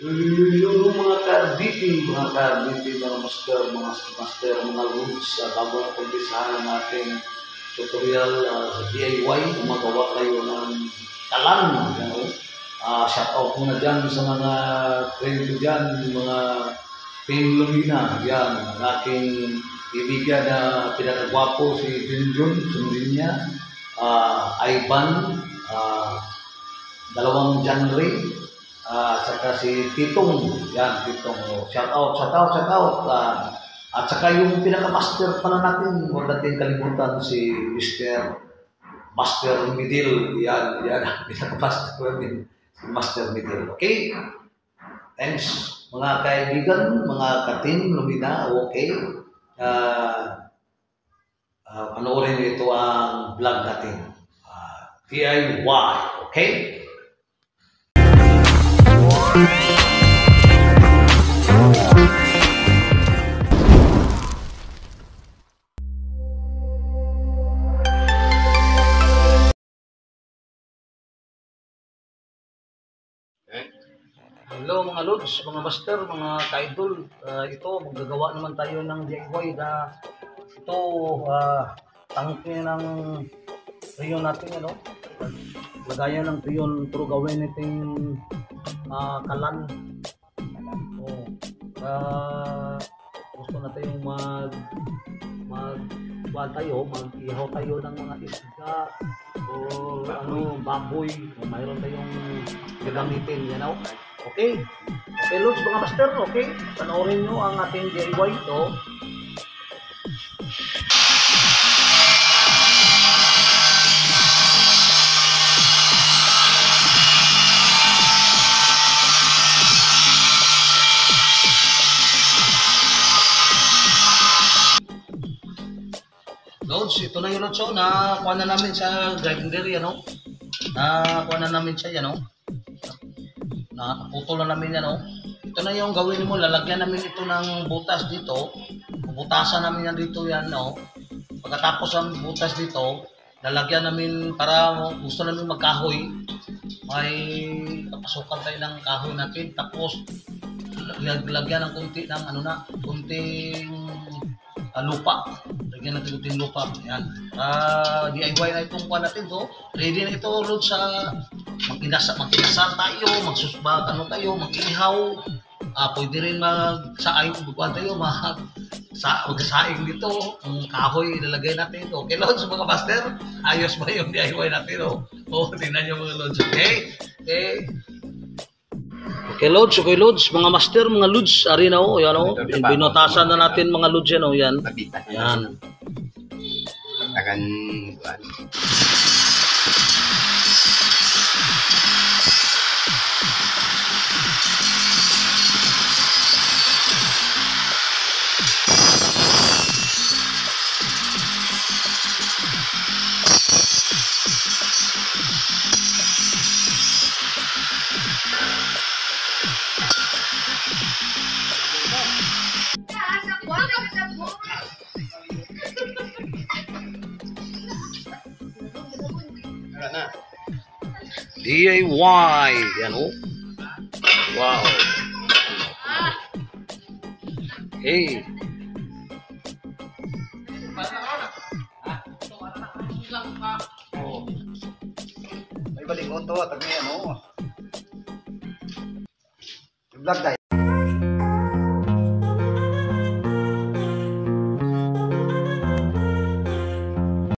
Yung mga ka-RDT, mga master, mga roots, bago na kumpisahan ang ating tutorial sa DIY, gumagawa kayo ng talan. Shout out muna dyan sa mga friend ko dyan, mga Team Lumina, yan, ang aking ibigan na pinakagwapo si Junjun, sundin niya, Ivan, dalawang Janry, saka si Titong, yan, Titong, shout out, at saka yung pinaka-master pala natin, huwag natin kalimutan si Mr. Master Midil, yan, pinaka-master natin, si Master Midil, okay? Thanks, mga kaibigan, mga ka-Team Lumina, okay? Panoorin nyo ito ang vlog natin, DIY, okay? Hello mga lods, mga master, mga ka-idol. Ito, maggagawa naman tayo ng DIY na ito, tangke ng priyon natin, lagayan ng priyon, pero gawin iting kalan. Gusto natin mag-ihaw tayo ng mga isda o baboy, o mayroon tayong gagamitin, Okay, lods mga master, okay? Panoorin nyo ang ating DIY ito. Lods, ito na yung lods, na kuha na namin sa grinder, na kuha na namin siya, nakaputol na namin yan, Ito na yung gawin mo, lalagyan namin ito ng butas dito, butasan namin yan dito yan, Pagkatapos ang butas dito, lalagyan namin, para gusto namin magkahoy, may kapasukan tayo ng kahoy natin, tapos lagyan ng kunti ng kunting lupa. Lagyan natin kunting lupa. Yan. DIY na itong kuha natin to. Ready na ito, Lord, sa magkinasal tayo, mag-ihaw. Pwede rin magsaing, magsaing dito. Ang kahoy, ilalagay natin. Okay, Lord, mga master? Ayos ba yung DIY natin? Tingnan nyo mga Lord. Okay, Lods, mga master, mga Lods, ari na binotasan na natin mga Lods yan, yan. Akan DIY, yan wow. Hey. may balingon to, tagni vlog tayo.